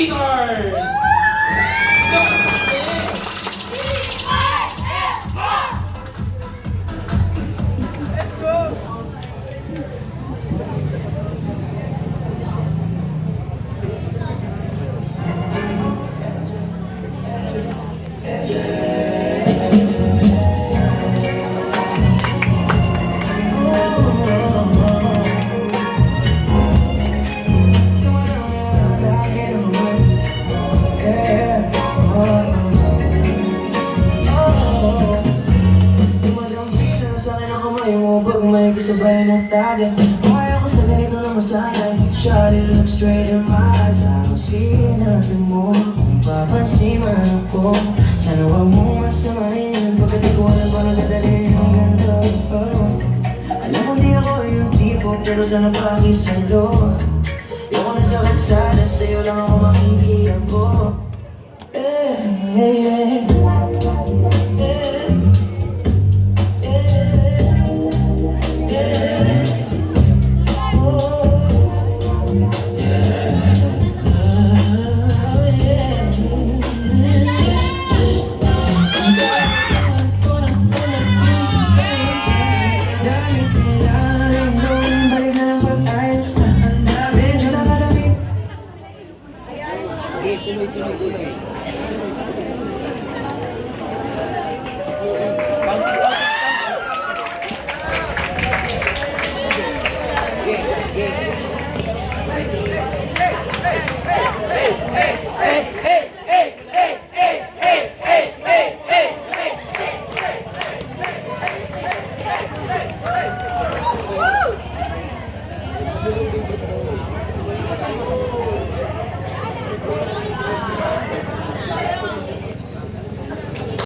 Haters! Pag may kasabay na tayo, kaya ko sa ganito na masaya. Shawty, look straight in my eyes. Ako sinabi mo, kung papansin man ako, sana huwag mong masamahin. Pagkat di ko alam kung nagadalhin ang ganda. Alam ko di ako yung tipo, pero sana pakisalo. Yung ko na sa kalsada, sa'yo lang ako makikiyabo. Tuloy.